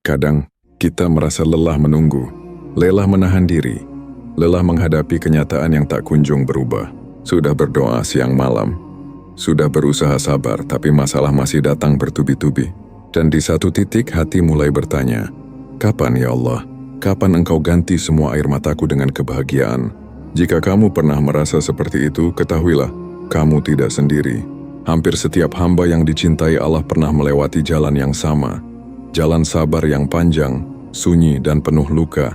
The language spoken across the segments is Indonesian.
Kadang, kita merasa lelah menunggu, lelah menahan diri, lelah menghadapi kenyataan yang tak kunjung berubah. Sudah berdoa siang malam, sudah berusaha sabar, tapi masalah masih datang bertubi-tubi. Dan di satu titik hati mulai bertanya, "Kapan ya Allah? Kapan Engkau ganti semua air mataku dengan kebahagiaan?" Jika kamu pernah merasa seperti itu, ketahuilah, kamu tidak sendiri. Hampir setiap hamba yang dicintai Allah pernah melewati jalan yang sama. Jalan sabar yang panjang, sunyi dan penuh luka.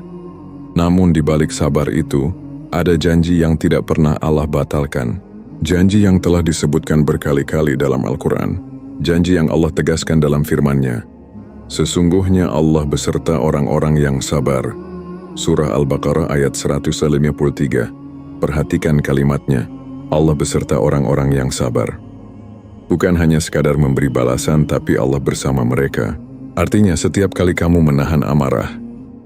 Namun di balik sabar itu, ada janji yang tidak pernah Allah batalkan. Janji yang telah disebutkan berkali-kali dalam Al-Quran. Janji yang Allah tegaskan dalam firman-Nya. Sesungguhnya Allah beserta orang-orang yang sabar. Surah Al-Baqarah ayat 153. Perhatikan kalimatnya. Allah beserta orang-orang yang sabar. Bukan hanya sekadar memberi balasan, tapi Allah bersama mereka. Artinya setiap kali kamu menahan amarah,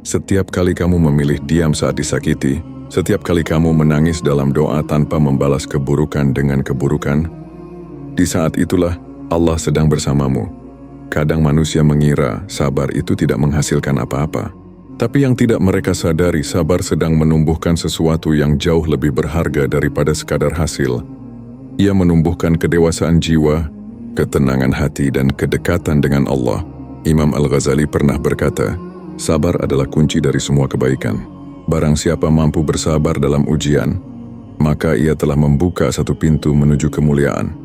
setiap kali kamu memilih diam saat disakiti, setiap kali kamu menangis dalam doa tanpa membalas keburukan dengan keburukan, di saat itulah Allah sedang bersamamu. Kadang manusia mengira sabar itu tidak menghasilkan apa-apa. Tapi yang tidak mereka sadari, sabar sedang menumbuhkan sesuatu yang jauh lebih berharga daripada sekadar hasil. Ia menumbuhkan kedewasaan jiwa, ketenangan hati, dan kedekatan dengan Allah. Imam Al-Ghazali pernah berkata, sabar adalah kunci dari semua kebaikan. Barang siapa mampu bersabar dalam ujian, maka ia telah membuka satu pintu menuju kemuliaan.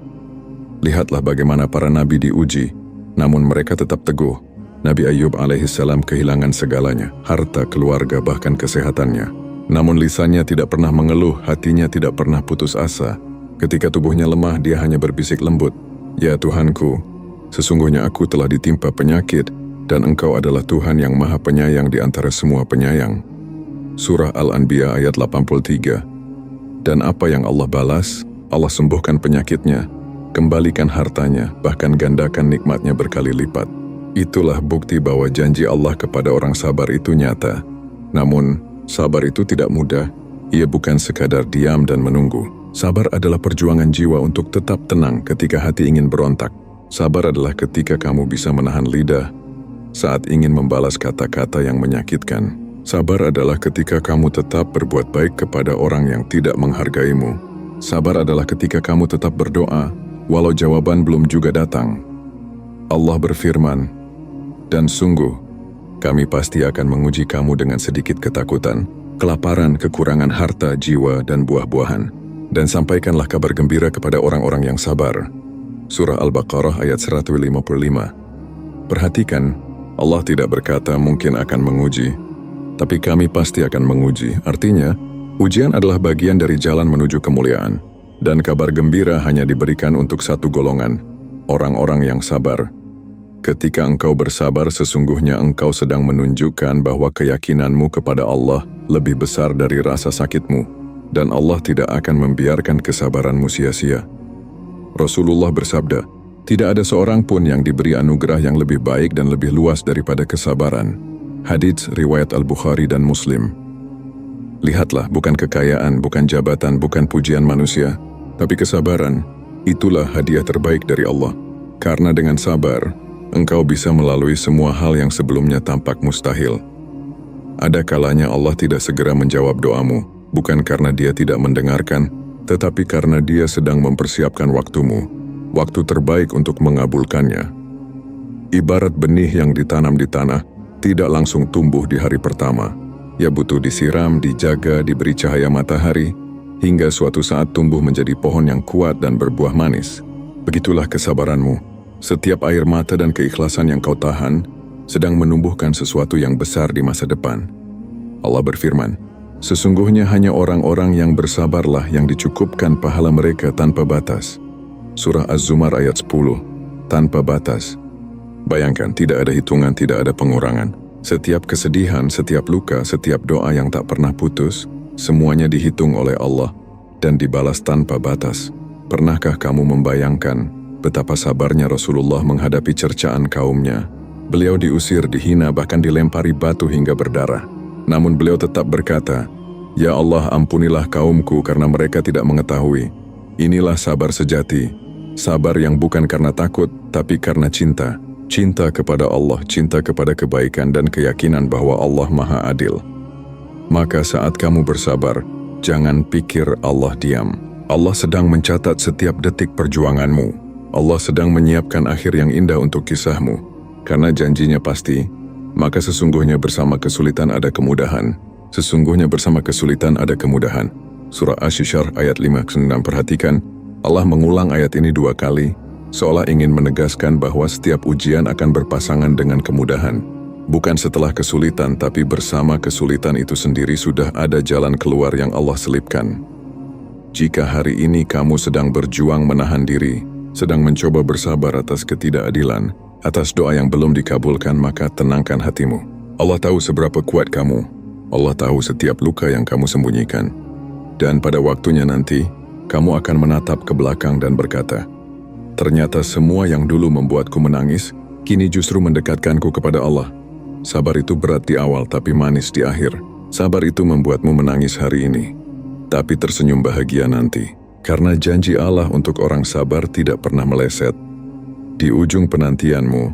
Lihatlah bagaimana para nabi diuji, namun mereka tetap teguh. Nabi Ayub alaihissalam kehilangan segalanya, harta, keluarga, bahkan kesehatannya. Namun lisannya tidak pernah mengeluh, hatinya tidak pernah putus asa. Ketika tubuhnya lemah, dia hanya berbisik lembut, "Ya Tuhanku, sesungguhnya aku telah ditimpa penyakit, dan Engkau adalah Tuhan yang Maha Penyayang di antara semua penyayang." Surah Al-Anbiya ayat 83. Dan apa yang Allah balas? Allah sembuhkan penyakitnya, kembalikan hartanya, bahkan gandakan nikmatnya berkali lipat. Itulah bukti bahwa janji Allah kepada orang sabar itu nyata. Namun, sabar itu tidak mudah. Ia bukan sekadar diam dan menunggu. Sabar adalah perjuangan jiwa untuk tetap tenang ketika hati ingin berontak. Sabar adalah ketika kamu bisa menahan lidah saat ingin membalas kata-kata yang menyakitkan. Sabar adalah ketika kamu tetap berbuat baik kepada orang yang tidak menghargaimu. Sabar adalah ketika kamu tetap berdoa, walau jawaban belum juga datang. Allah berfirman, "Dan sungguh, kami pasti akan menguji kamu dengan sedikit ketakutan, kelaparan, kekurangan harta, jiwa, dan buah-buahan. Dan sampaikanlah kabar gembira kepada orang-orang yang sabar." Surah Al-Baqarah ayat 155. Perhatikan, Allah tidak berkata mungkin akan menguji, tapi kami pasti akan menguji. Artinya, ujian adalah bagian dari jalan menuju kemuliaan. Dan kabar gembira hanya diberikan untuk satu golongan, orang-orang yang sabar. Ketika engkau bersabar, sesungguhnya engkau sedang menunjukkan bahwa keyakinanmu kepada Allah lebih besar dari rasa sakitmu. Dan Allah tidak akan membiarkan kesabaranmu sia-sia. Rasulullah bersabda, tidak ada seorang pun yang diberi anugerah yang lebih baik dan lebih luas daripada kesabaran. Hadits riwayat Al-Bukhari dan Muslim. Lihatlah, bukan kekayaan, bukan jabatan, bukan pujian manusia, tapi kesabaran. Itulah hadiah terbaik dari Allah. Karena dengan sabar, engkau bisa melalui semua hal yang sebelumnya tampak mustahil. Ada kalanya Allah tidak segera menjawab doamu, bukan karena Dia tidak mendengarkan, tetapi karena Dia sedang mempersiapkan waktumu, waktu terbaik untuk mengabulkannya. Ibarat benih yang ditanam di tanah, tidak langsung tumbuh di hari pertama. Ia butuh disiram, dijaga, diberi cahaya matahari, hingga suatu saat tumbuh menjadi pohon yang kuat dan berbuah manis. Begitulah kesabaranmu. Setiap air mata dan keikhlasan yang kau tahan, sedang menumbuhkan sesuatu yang besar di masa depan. Allah berfirman, sesungguhnya hanya orang-orang yang bersabarlah yang dicukupkan pahala mereka tanpa batas. Surah Az-Zumar ayat 10, tanpa batas. Bayangkan, tidak ada hitungan, tidak ada pengurangan. Setiap kesedihan, setiap luka, setiap doa yang tak pernah putus, semuanya dihitung oleh Allah dan dibalas tanpa batas. Pernahkah kamu membayangkan betapa sabarnya Rasulullah menghadapi cercaan kaumnya? Beliau diusir, dihina, bahkan dilempari batu hingga berdarah. Namun beliau tetap berkata, "Ya Allah, ampunilah kaumku karena mereka tidak mengetahui." Inilah sabar sejati. Sabar yang bukan karena takut, tapi karena cinta. Cinta kepada Allah, cinta kepada kebaikan dan keyakinan bahwa Allah Maha Adil. Maka saat kamu bersabar, jangan pikir Allah diam. Allah sedang mencatat setiap detik perjuanganmu. Allah sedang menyiapkan akhir yang indah untuk kisahmu. Karena janjinya pasti, maka sesungguhnya bersama kesulitan ada kemudahan. Sesungguhnya bersama kesulitan ada kemudahan. Surah Asy-Syarr ayat 5-6. Perhatikan, Allah mengulang ayat ini 2 kali, seolah ingin menegaskan bahwa setiap ujian akan berpasangan dengan kemudahan. Bukan setelah kesulitan, tapi bersama kesulitan itu sendiri sudah ada jalan keluar yang Allah selipkan. Jika hari ini kamu sedang berjuang menahan diri, sedang mencoba bersabar atas ketidakadilan, atas doa yang belum dikabulkan, maka tenangkan hatimu. Allah tahu seberapa kuat kamu. Allah tahu setiap luka yang kamu sembunyikan. Dan pada waktunya nanti, kamu akan menatap ke belakang dan berkata, ternyata semua yang dulu membuatku menangis, kini justru mendekatkanku kepada Allah. Sabar itu berat di awal tapi manis di akhir. Sabar itu membuatmu menangis hari ini, tapi tersenyum bahagia nanti. Karena janji Allah untuk orang sabar tidak pernah meleset. Di ujung penantianmu,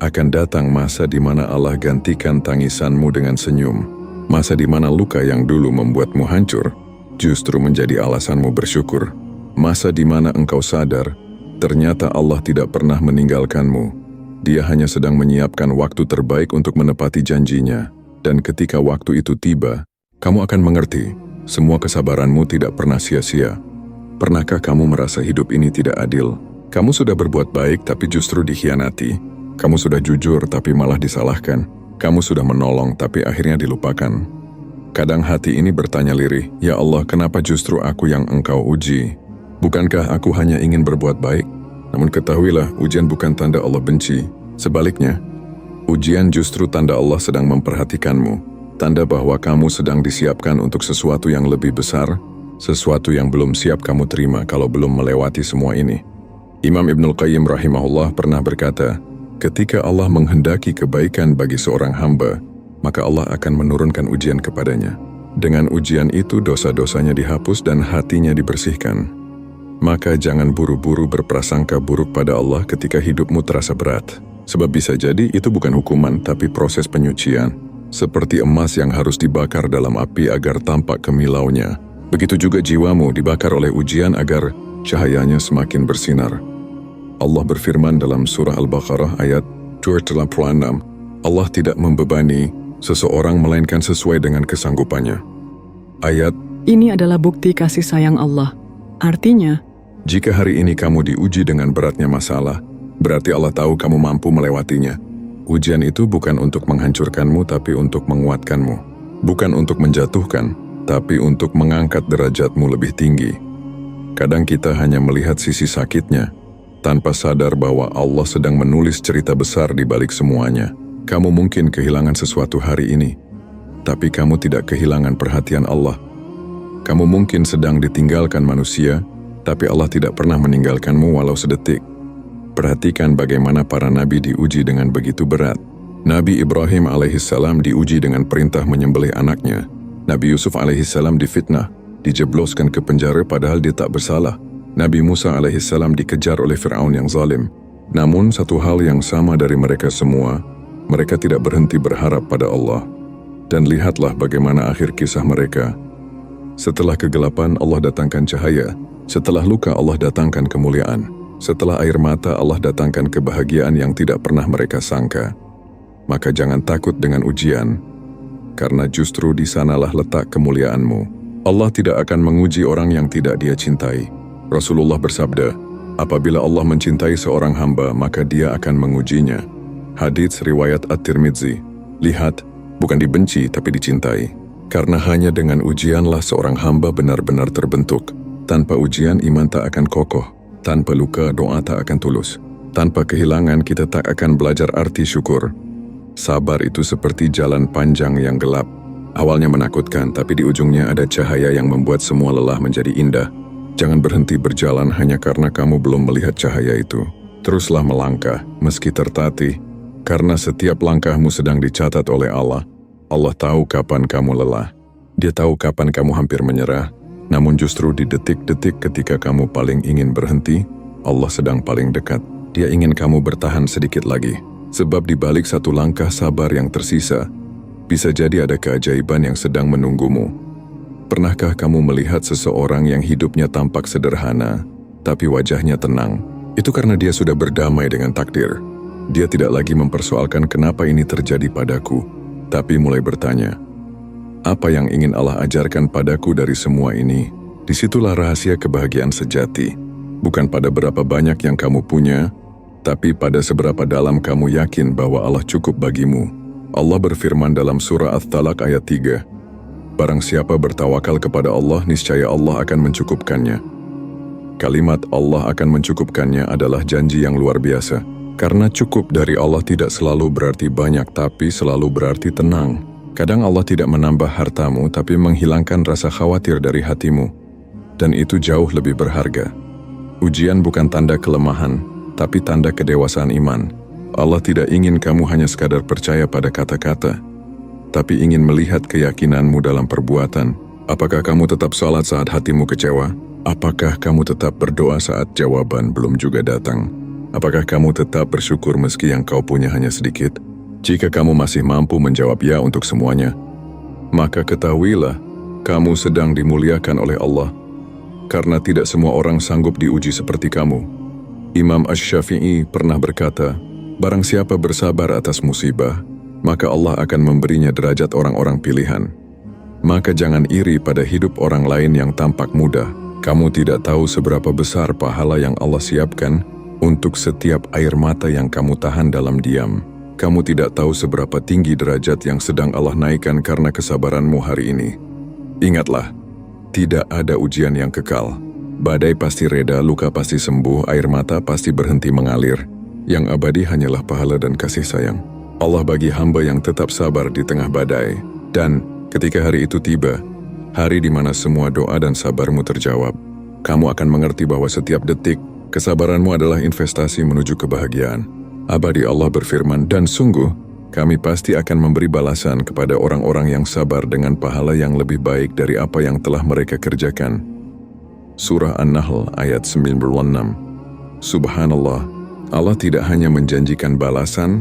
akan datang masa di mana Allah gantikan tangisanmu dengan senyum. Masa di mana luka yang dulu membuatmu hancur, justru menjadi alasanmu bersyukur. Masa di mana engkau sadar, ternyata Allah tidak pernah meninggalkanmu. Dia hanya sedang menyiapkan waktu terbaik untuk menepati janjinya. Dan ketika waktu itu tiba, kamu akan mengerti, semua kesabaranmu tidak pernah sia-sia. Pernahkah kamu merasa hidup ini tidak adil? Kamu sudah berbuat baik tapi justru dikhianati. Kamu sudah jujur tapi malah disalahkan. Kamu sudah menolong tapi akhirnya dilupakan. Kadang hati ini bertanya lirih, ya Allah, kenapa justru aku yang engkau uji? Bukankah aku hanya ingin berbuat baik? Namun ketahuilah, ujian bukan tanda Allah benci. Sebaliknya, ujian justru tanda Allah sedang memperhatikanmu. Tanda bahwa kamu sedang disiapkan untuk sesuatu yang lebih besar, sesuatu yang belum siap kamu terima kalau belum melewati semua ini. Imam Ibnul Qayyim rahimahullah pernah berkata, ketika Allah menghendaki kebaikan bagi seorang hamba, maka Allah akan menurunkan ujian kepadanya. Dengan ujian itu dosa-dosanya dihapus dan hatinya dibersihkan. Maka jangan buru-buru berprasangka buruk pada Allah ketika hidupmu terasa berat. Sebab bisa jadi itu bukan hukuman tapi proses penyucian. Seperti emas yang harus dibakar dalam api agar tampak kemilaunya. Begitu juga jiwamu dibakar oleh ujian agar cahayanya semakin bersinar. Allah berfirman dalam surah Al-Baqarah ayat 286, Allah tidak membebani seseorang melainkan sesuai dengan kesanggupannya. Ayat, ini adalah bukti kasih sayang Allah. Artinya, jika hari ini kamu diuji dengan beratnya masalah, berarti Allah tahu kamu mampu melewatinya. Ujian itu bukan untuk menghancurkanmu tapi untuk menguatkanmu. Bukan untuk menjatuhkan, tapi untuk mengangkat derajatmu lebih tinggi. Kadang kita hanya melihat sisi sakitnya, tanpa sadar bahwa Allah sedang menulis cerita besar di balik semuanya. Kamu mungkin kehilangan sesuatu hari ini, tapi kamu tidak kehilangan perhatian Allah. Kamu mungkin sedang ditinggalkan manusia, tapi Allah tidak pernah meninggalkanmu walau sedetik. Perhatikan bagaimana para nabi diuji dengan begitu berat. Nabi Ibrahim alaihissalam diuji dengan perintah menyembelih anaknya. Nabi Yusuf alaihissalam difitnah, dijebloskan ke penjara padahal dia tak bersalah. Nabi Musa alaihissalam dikejar oleh Fir'aun yang zalim. Namun satu hal yang sama dari mereka semua, mereka tidak berhenti berharap pada Allah. Dan lihatlah bagaimana akhir kisah mereka. Setelah kegelapan, Allah datangkan cahaya. Setelah luka, Allah datangkan kemuliaan. Setelah air mata, Allah datangkan kebahagiaan yang tidak pernah mereka sangka. Maka jangan takut dengan ujian, karena justru di sanalah letak kemuliaanmu. Allah tidak akan menguji orang yang tidak Dia cintai. Rasulullah bersabda, apabila Allah mencintai seorang hamba, maka Dia akan mengujinya. Hadits riwayat At-Tirmidzi. Lihat, bukan dibenci tapi dicintai. Karena hanya dengan ujianlah seorang hamba benar-benar terbentuk. Tanpa ujian iman tak akan kokoh. Tanpa luka doa tak akan tulus. Tanpa kehilangan kita tak akan belajar arti syukur. Sabar itu seperti jalan panjang yang gelap. Awalnya menakutkan, tapi di ujungnya ada cahaya yang membuat semua lelah menjadi indah. Jangan berhenti berjalan hanya karena kamu belum melihat cahaya itu. Teruslah melangkah, meski tertatih, karena setiap langkahmu sedang dicatat oleh Allah. Allah tahu kapan kamu lelah. Dia tahu kapan kamu hampir menyerah. Namun justru di detik-detik ketika kamu paling ingin berhenti, Allah sedang paling dekat. Dia ingin kamu bertahan sedikit lagi. Sebab di balik satu langkah sabar yang tersisa, bisa jadi ada keajaiban yang sedang menunggumu. Pernahkah kamu melihat seseorang yang hidupnya tampak sederhana, tapi wajahnya tenang? Itu karena dia sudah berdamai dengan takdir. Dia tidak lagi mempersoalkan kenapa ini terjadi padaku, tapi mulai bertanya, apa yang ingin Allah ajarkan padaku dari semua ini? Disitulah rahasia kebahagiaan sejati. Bukan pada berapa banyak yang kamu punya, tapi pada seberapa dalam kamu yakin bahwa Allah cukup bagimu. Allah berfirman dalam surah At-Talaq ayat 3, barang siapa bertawakal kepada Allah, niscaya Allah akan mencukupkannya. Kalimat Allah akan mencukupkannya adalah janji yang luar biasa. Karena cukup dari Allah tidak selalu berarti banyak, tapi selalu berarti tenang. Kadang Allah tidak menambah hartamu, tapi menghilangkan rasa khawatir dari hatimu. Dan itu jauh lebih berharga. Ujian bukan tanda kelemahan, tapi tanda kedewasaan iman. Allah tidak ingin kamu hanya sekadar percaya pada kata-kata, tapi ingin melihat keyakinanmu dalam perbuatan. Apakah kamu tetap sholat saat hatimu kecewa? Apakah kamu tetap berdoa saat jawaban belum juga datang? Apakah kamu tetap bersyukur meski yang kau punya hanya sedikit? Jika kamu masih mampu menjawab ya untuk semuanya, maka ketahuilah, kamu sedang dimuliakan oleh Allah. Karena tidak semua orang sanggup diuji seperti kamu. Imam Asy-Syafi'i pernah berkata, barang siapa bersabar atas musibah, maka Allah akan memberinya derajat orang-orang pilihan. Maka jangan iri pada hidup orang lain yang tampak mudah. Kamu tidak tahu seberapa besar pahala yang Allah siapkan untuk setiap air mata yang kamu tahan dalam diam. Kamu tidak tahu seberapa tinggi derajat yang sedang Allah naikkan karena kesabaranmu hari ini. Ingatlah, tidak ada ujian yang kekal. Badai pasti reda, luka pasti sembuh, air mata pasti berhenti mengalir. Yang abadi hanyalah pahala dan kasih sayang Allah bagi hamba yang tetap sabar di tengah badai. Dan ketika hari itu tiba, hari di mana semua doa dan sabarmu terjawab, kamu akan mengerti bahwa setiap detik kesabaranmu adalah investasi menuju kebahagiaan abadi. Allah berfirman, dan sungguh, kami pasti akan memberi balasan kepada orang-orang yang sabar dengan pahala yang lebih baik dari apa yang telah mereka kerjakan. Surah An-Nahl ayat 96. Subhanallah, Allah tidak hanya menjanjikan balasan,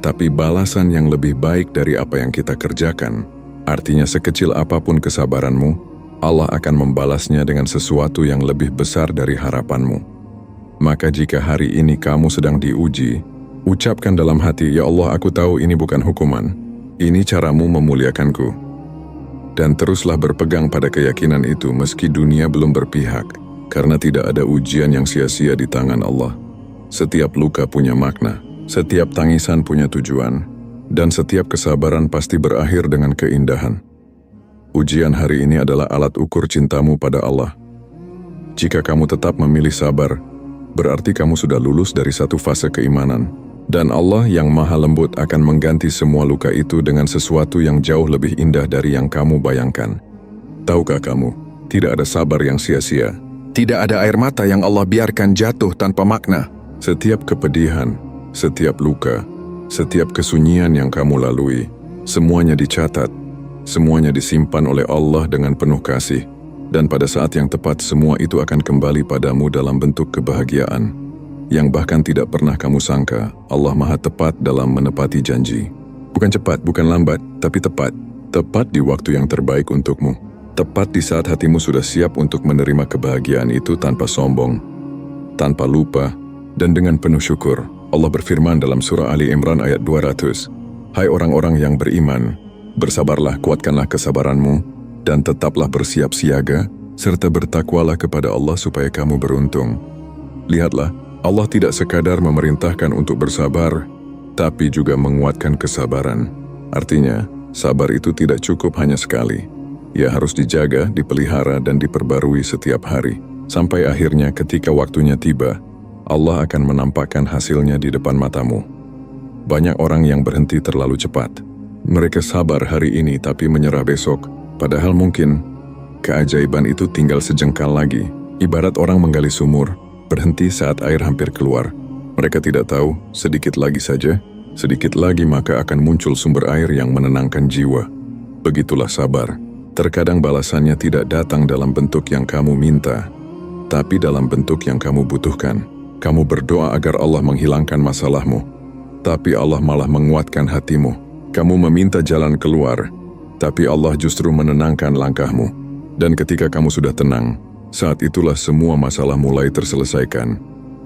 tapi balasan yang lebih baik dari apa yang kita kerjakan. Artinya sekecil apapun kesabaranmu, Allah akan membalasnya dengan sesuatu yang lebih besar dari harapanmu. Maka jika hari ini kamu sedang diuji, ucapkan dalam hati, ya Allah, aku tahu ini bukan hukuman, ini caramu memuliakanku. Dan teruslah berpegang pada keyakinan itu meski dunia belum berpihak, karena tidak ada ujian yang sia-sia di tangan Allah. Setiap luka punya makna, setiap tangisan punya tujuan, dan setiap kesabaran pasti berakhir dengan keindahan. Ujian hari ini adalah alat ukur cintamu pada Allah. Jika kamu tetap memilih sabar, berarti kamu sudah lulus dari satu fase keimanan. Dan Allah yang maha lembut akan mengganti semua luka itu dengan sesuatu yang jauh lebih indah dari yang kamu bayangkan. Tahukah kamu, tidak ada sabar yang sia-sia. Tidak ada air mata yang Allah biarkan jatuh tanpa makna. Setiap kepedihan, setiap luka, setiap kesunyian yang kamu lalui, semuanya dicatat. Semuanya disimpan oleh Allah dengan penuh kasih, dan pada saat yang tepat semua itu akan kembali padamu dalam bentuk kebahagiaan, yang bahkan tidak pernah kamu sangka. Allah maha tepat dalam menepati janji. Bukan cepat, bukan lambat, tapi tepat. Tepat di waktu yang terbaik untukmu. Tepat di saat hatimu sudah siap untuk menerima kebahagiaan itu tanpa sombong, tanpa lupa, dan dengan penuh syukur. Allah berfirman dalam surah Ali Imran ayat 200, hai orang-orang yang beriman, bersabarlah, kuatkanlah kesabaranmu, dan tetaplah bersiap siaga, serta bertakwalah kepada Allah supaya kamu beruntung. Lihatlah, Allah tidak sekadar memerintahkan untuk bersabar, tapi juga menguatkan kesabaran. Artinya, sabar itu tidak cukup hanya sekali. Ia harus dijaga, dipelihara, dan diperbarui setiap hari. Sampai akhirnya ketika waktunya tiba, Allah akan menampakkan hasilnya di depan matamu. Banyak orang yang berhenti terlalu cepat. Mereka sabar hari ini tapi menyerah besok, padahal mungkin keajaiban itu tinggal sejengkal lagi. Ibarat orang menggali sumur, berhenti saat air hampir keluar. Mereka tidak tahu, sedikit lagi saja, sedikit lagi maka akan muncul sumber air yang menenangkan jiwa. Begitulah sabar. Terkadang balasannya tidak datang dalam bentuk yang kamu minta, tapi dalam bentuk yang kamu butuhkan. Kamu berdoa agar Allah menghilangkan masalahmu. tapi Allah malah menguatkan hatimu. Kamu meminta jalan keluar, tapi Allah justru menenangkan langkahmu. Dan ketika kamu sudah tenang, saat itulah semua masalah mulai terselesaikan.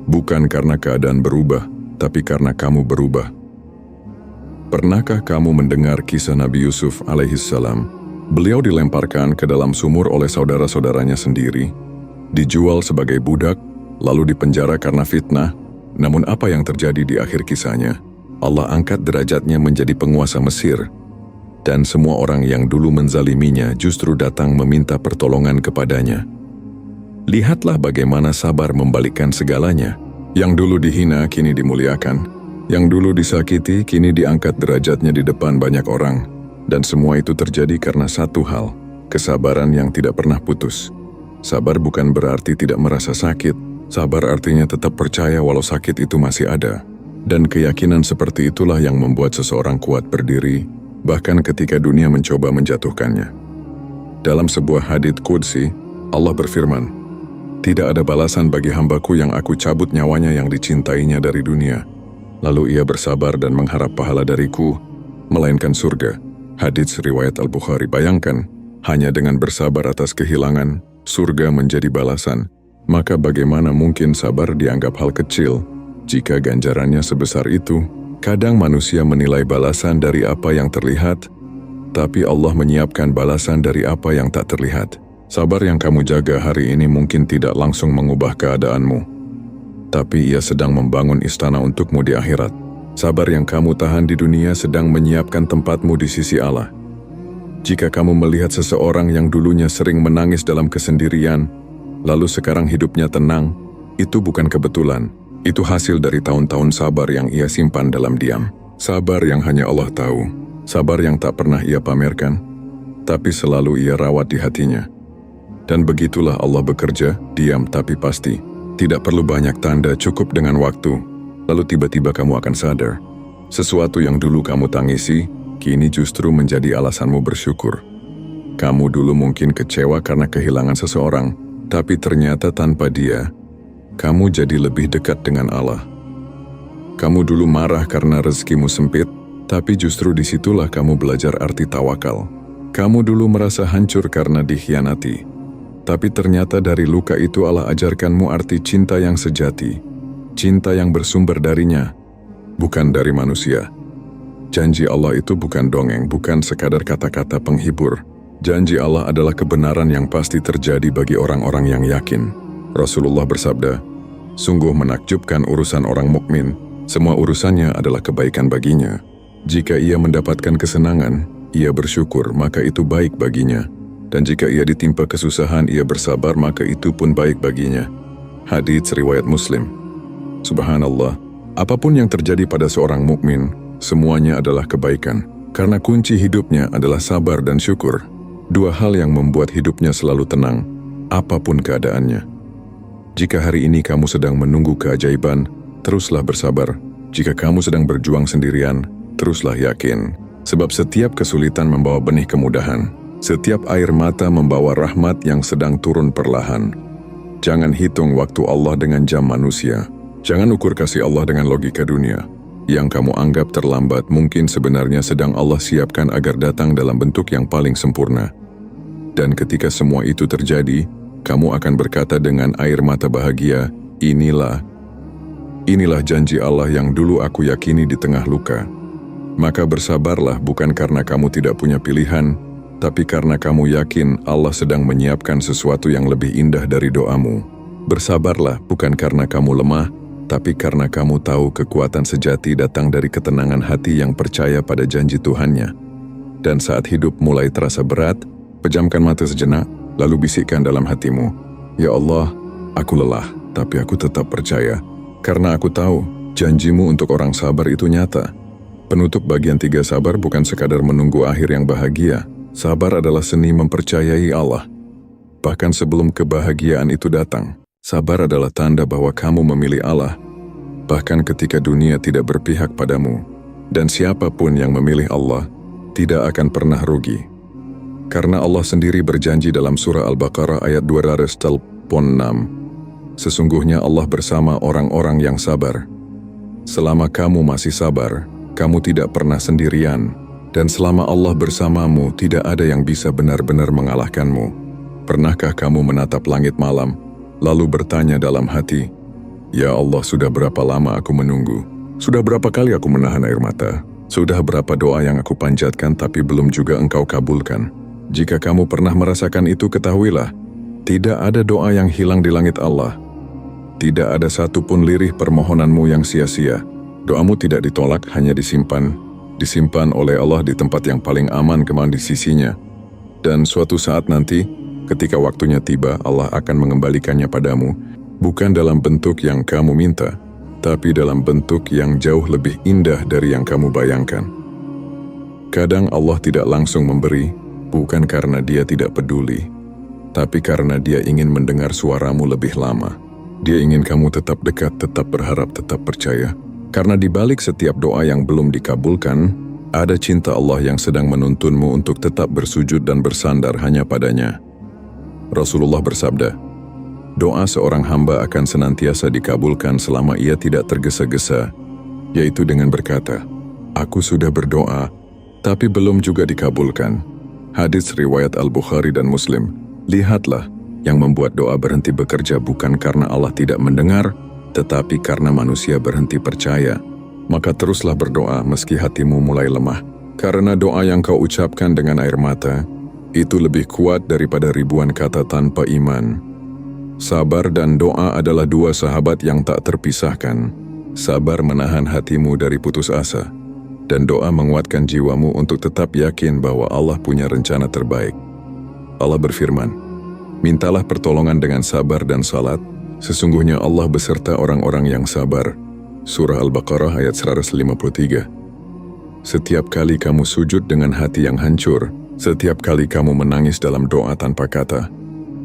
Bukan karena keadaan berubah, tapi karena kamu berubah. Pernahkah kamu mendengar kisah Nabi Yusuf alaihissalam? Beliau dilemparkan ke dalam sumur oleh saudara-saudaranya sendiri, dijual sebagai budak, lalu dipenjara karena fitnah. Namun apa yang terjadi di akhir kisahnya? Allah angkat derajatnya menjadi penguasa Mesir, dan semua orang yang dulu menzaliminya justru datang meminta pertolongan kepadanya. Lihatlah bagaimana sabar membalikkan segalanya. Yang dulu dihina kini dimuliakan. Yang dulu disakiti kini diangkat derajatnya di depan banyak orang. Dan semua itu terjadi karena satu hal, kesabaran yang tidak pernah putus. Sabar bukan berarti tidak merasa sakit. Sabar artinya tetap percaya walau sakit itu masih ada. Dan keyakinan seperti itulah yang membuat seseorang kuat berdiri, bahkan ketika dunia mencoba menjatuhkannya. Dalam sebuah hadits qudsi, Allah berfirman, "Tidak ada balasan bagi hambaku yang aku cabut nyawanya yang dicintainya dari dunia, lalu ia bersabar dan mengharap pahala dariku, melainkan surga." Hadits riwayat Al-Bukhari. Bayangkan, hanya dengan bersabar atas kehilangan, surga menjadi balasan. Maka bagaimana mungkin sabar dianggap hal kecil, jika ganjarannya sebesar itu? Kadang manusia menilai balasan dari apa yang terlihat, tapi Allah menyiapkan balasan dari apa yang tak terlihat. Sabar yang kamu jaga hari ini mungkin tidak langsung mengubah keadaanmu, tapi ia sedang membangun istana untukmu di akhirat. Sabar yang kamu tahan di dunia sedang menyiapkan tempatmu di sisi Allah. Jika kamu melihat seseorang yang dulunya sering menangis dalam kesendirian, lalu sekarang hidupnya tenang, itu bukan kebetulan. Itu hasil dari tahun-tahun sabar yang ia simpan dalam diam. Sabar yang hanya Allah tahu. Sabar yang tak pernah ia pamerkan, tapi selalu ia rawat di hatinya. Dan begitulah Allah bekerja, diam tapi pasti. Tidak perlu banyak tanda, cukup dengan waktu. Lalu tiba-tiba kamu akan sadar, sesuatu yang dulu kamu tangisi, kini justru menjadi alasanmu bersyukur. Kamu dulu mungkin kecewa karena kehilangan seseorang, tapi ternyata tanpa dia, kamu jadi lebih dekat dengan Allah. Kamu dulu marah karena rezekimu sempit, tapi justru disitulah kamu belajar arti tawakal. Kamu dulu merasa hancur karena dikhianati, tapi ternyata dari luka itu Allah ajarkanmu arti cinta yang sejati. Cinta yang bersumber darinya, bukan dari manusia. Janji Allah itu bukan dongeng, bukan sekadar kata-kata penghibur. Janji Allah adalah kebenaran yang pasti terjadi bagi orang-orang yang yakin. Rasulullah bersabda, "Sungguh menakjubkan urusan orang mukmin, semua urusannya adalah kebaikan baginya. Jika ia mendapatkan kesenangan, ia bersyukur, maka itu baik baginya. Dan jika ia ditimpa kesusahan, ia bersabar, maka itu pun baik baginya." Hadits riwayat Muslim. Subhanallah, apapun yang terjadi pada seorang mukmin, semuanya adalah kebaikan. Karena kunci hidupnya adalah sabar dan syukur. Dua hal yang membuat hidupnya selalu tenang, apapun keadaannya. Jika hari ini kamu sedang menunggu keajaiban, teruslah bersabar. Jika kamu sedang berjuang sendirian, teruslah yakin. Sebab setiap kesulitan membawa benih kemudahan. Setiap air mata membawa rahmat yang sedang turun perlahan. Jangan hitung waktu Allah dengan jam manusia. Jangan ukur kasih Allah dengan logika dunia. Yang kamu anggap terlambat mungkin sebenarnya sedang Allah siapkan agar datang dalam bentuk yang paling sempurna. Dan ketika semua itu terjadi, kamu akan berkata dengan air mata bahagia, Inilah janji Allah yang dulu aku yakini di tengah luka. Maka bersabarlah bukan karena kamu tidak punya pilihan, tapi karena kamu yakin Allah sedang menyiapkan sesuatu yang lebih indah dari doamu. Bersabarlah bukan karena kamu lemah, tapi karena kamu tahu kekuatan sejati datang dari ketenangan hati yang percaya pada janji Tuhannya. Dan saat hidup mulai terasa berat, pejamkan mata sejenak, lalu bisikkan dalam hatimu, "Ya Allah, aku lelah, tapi aku tetap percaya. Karena aku tahu, janjimu untuk orang sabar itu nyata." Penutup bagian 3 sabar bukan sekadar menunggu akhir yang bahagia. Sabar adalah seni mempercayai Allah. Bahkan sebelum kebahagiaan itu datang. Sabar adalah tanda bahwa kamu memilih Allah, bahkan ketika dunia tidak berpihak padamu. Dan siapapun yang memilih Allah, tidak akan pernah rugi. Karena Allah sendiri berjanji dalam surah Al-Baqarah ayat 206, "Sesungguhnya Allah bersama orang-orang yang sabar." Selama kamu masih sabar, kamu tidak pernah sendirian. Dan selama Allah bersamamu, tidak ada yang bisa benar-benar mengalahkanmu. Pernahkah kamu menatap langit malam, lalu bertanya dalam hati, "Ya Allah, sudah berapa lama aku menunggu? Sudah berapa kali aku menahan air mata? Sudah berapa doa yang aku panjatkan tapi belum juga Engkau kabulkan?" Jika kamu pernah merasakan itu, ketahuilah, tidak ada doa yang hilang di langit Allah. Tidak ada satupun lirih permohonanmu yang sia-sia. Doamu tidak ditolak, hanya disimpan oleh Allah di tempat yang paling aman kemana di sisinya. Dan suatu saat nanti, ketika waktunya tiba, Allah akan mengembalikannya padamu, bukan dalam bentuk yang kamu minta, tapi dalam bentuk yang jauh lebih indah dari yang kamu bayangkan. Kadang Allah tidak langsung memberi, bukan karena Dia tidak peduli, tapi karena Dia ingin mendengar suaramu lebih lama. Dia ingin kamu tetap dekat, tetap berharap, tetap percaya. Karena di balik setiap doa yang belum dikabulkan, ada cinta Allah yang sedang menuntunmu untuk tetap bersujud dan bersandar hanya padanya. Rasulullah bersabda, doa seorang hamba akan senantiasa dikabulkan selama ia tidak tergesa-gesa, yaitu dengan berkata, "Aku sudah berdoa, tapi belum juga dikabulkan." Hadis riwayat Al-Bukhari dan Muslim. Lihatlah, yang membuat doa berhenti bekerja bukan karena Allah tidak mendengar, tetapi karena manusia berhenti percaya. Maka teruslah berdoa meski hatimu mulai lemah. Karena doa yang kau ucapkan dengan air mata, itu lebih kuat daripada ribuan kata tanpa iman. Sabar dan doa adalah dua sahabat yang tak terpisahkan. Sabar menahan hatimu dari putus asa, dan doa menguatkan jiwamu untuk tetap yakin bahwa Allah punya rencana terbaik. Allah berfirman, "Mintalah pertolongan dengan sabar dan salat, sesungguhnya Allah beserta orang-orang yang sabar." Surah Al-Baqarah ayat 153. Setiap kali kamu sujud dengan hati yang hancur, setiap kali kamu menangis dalam doa tanpa kata,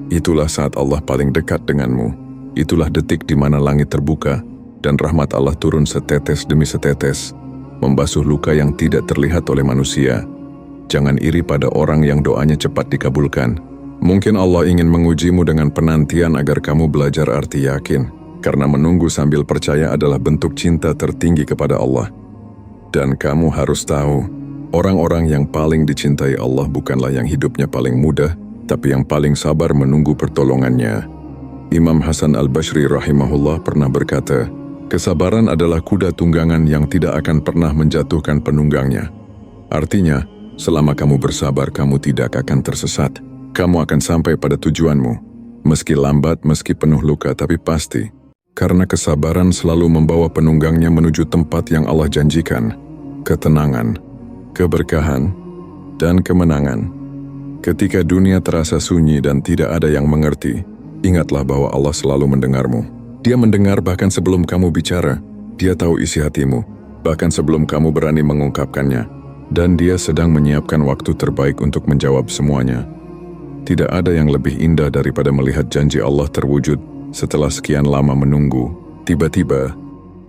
itulah saat Allah paling dekat denganmu. Itulah detik di mana langit terbuka dan rahmat Allah turun setetes demi setetes, membasuh luka yang tidak terlihat oleh manusia. Jangan iri pada orang yang doanya cepat dikabulkan. Mungkin Allah ingin mengujimu dengan penantian agar kamu belajar arti yakin, karena menunggu sambil percaya adalah bentuk cinta tertinggi kepada Allah. Dan kamu harus tahu, orang-orang yang paling dicintai Allah bukanlah yang hidupnya paling mudah, tapi yang paling sabar menunggu pertolongannya. Imam Hasan Al-Basri rahimahullah pernah berkata, "Kesabaran adalah kuda tunggangan yang tidak akan pernah menjatuhkan penunggangnya." Artinya, selama kamu bersabar, kamu tidak akan tersesat. Kamu akan sampai pada tujuanmu, meski lambat, meski penuh luka, tapi pasti. Karena kesabaran selalu membawa penunggangnya menuju tempat yang Allah janjikan, ketenangan, keberkahan, dan kemenangan. Ketika dunia terasa sunyi dan tidak ada yang mengerti, ingatlah bahwa Allah selalu mendengarmu. Dia mendengar bahkan sebelum kamu bicara. Dia tahu isi hatimu, bahkan sebelum kamu berani mengungkapkannya. Dan Dia sedang menyiapkan waktu terbaik untuk menjawab semuanya. Tidak ada yang lebih indah daripada melihat janji Allah terwujud setelah sekian lama menunggu. Tiba-tiba,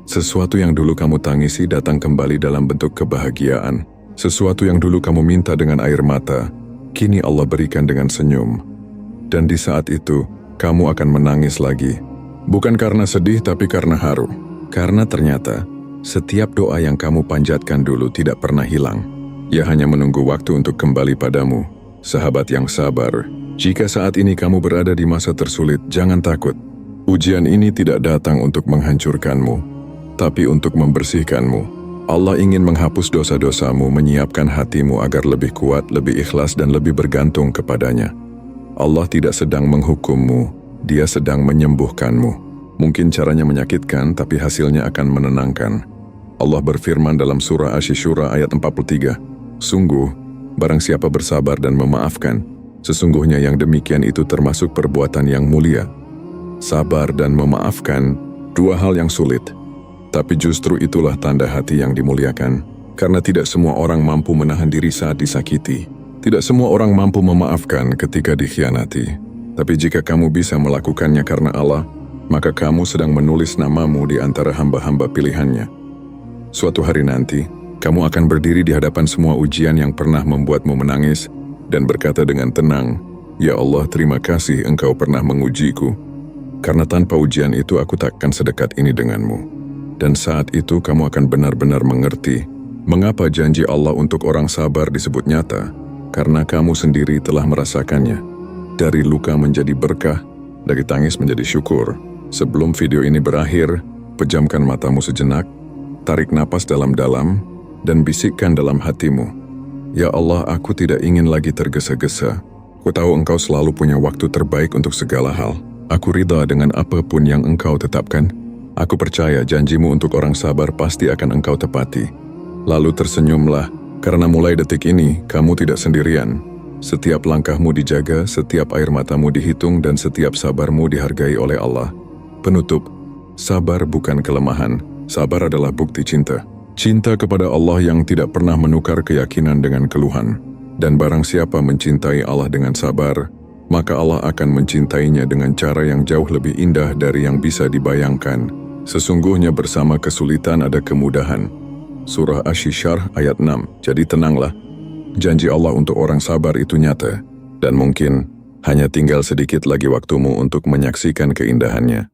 sesuatu yang dulu kamu tangisi datang kembali dalam bentuk kebahagiaan. Sesuatu yang dulu kamu minta dengan air mata, kini Allah berikan dengan senyum. Dan di saat itu, kamu akan menangis lagi. Bukan karena sedih, tapi karena haru. Karena ternyata, setiap doa yang kamu panjatkan dulu tidak pernah hilang. Ia hanya menunggu waktu untuk kembali padamu. Sahabat yang sabar, jika saat ini kamu berada di masa tersulit, jangan takut. Ujian ini tidak datang untuk menghancurkanmu, tapi untuk membersihkanmu. Allah ingin menghapus dosa-dosamu, menyiapkan hatimu agar lebih kuat, lebih ikhlas, dan lebih bergantung kepadanya. Allah tidak sedang menghukummu, Dia sedang menyembuhkanmu. Mungkin caranya menyakitkan, tapi hasilnya akan menenangkan. Allah berfirman dalam surah Asy-Syura ayat 43, "Sungguh, barang siapa bersabar dan memaafkan, sesungguhnya yang demikian itu termasuk perbuatan yang mulia." Sabar dan memaafkan, dua hal yang sulit. Tapi justru itulah tanda hati yang dimuliakan. Karena tidak semua orang mampu menahan diri saat disakiti. Tidak semua orang mampu memaafkan ketika dikhianati. Tapi jika kamu bisa melakukannya karena Allah, maka kamu sedang menulis namamu di antara hamba-hamba pilihannya. Suatu hari nanti, kamu akan berdiri di hadapan semua ujian yang pernah membuatmu menangis dan berkata dengan tenang, "Ya Allah, terima kasih Engkau pernah mengujiku. Karena tanpa ujian itu aku takkan sedekat ini denganmu." Dan saat itu kamu akan benar-benar mengerti mengapa janji Allah untuk orang sabar disebut nyata, karena kamu sendiri telah merasakannya. Dari luka menjadi berkah, dari tangis menjadi syukur. Sebelum video ini berakhir, pejamkan matamu sejenak, tarik napas dalam-dalam, dan bisikkan dalam hatimu, "Ya Allah, aku tidak ingin lagi tergesa-gesa. Ku tahu Engkau selalu punya waktu terbaik untuk segala hal. Aku ridha dengan apapun yang Engkau tetapkan. Aku percaya janjimu untuk orang sabar pasti akan Engkau tepati." Lalu tersenyumlah, karena mulai detik ini, kamu tidak sendirian. Setiap langkahmu dijaga, setiap air matamu dihitung, dan setiap sabarmu dihargai oleh Allah. Penutup, sabar bukan kelemahan. Sabar adalah bukti cinta. Cinta kepada Allah yang tidak pernah menukar keyakinan dengan keluhan. Dan barang siapa mencintai Allah dengan sabar, maka Allah akan mencintainya dengan cara yang jauh lebih indah dari yang bisa dibayangkan. Sesungguhnya bersama kesulitan ada kemudahan. Surah Asy-Syarh ayat 6. Jadi tenanglah, janji Allah untuk orang sabar itu nyata, dan mungkin hanya tinggal sedikit lagi waktumu untuk menyaksikan keindahannya.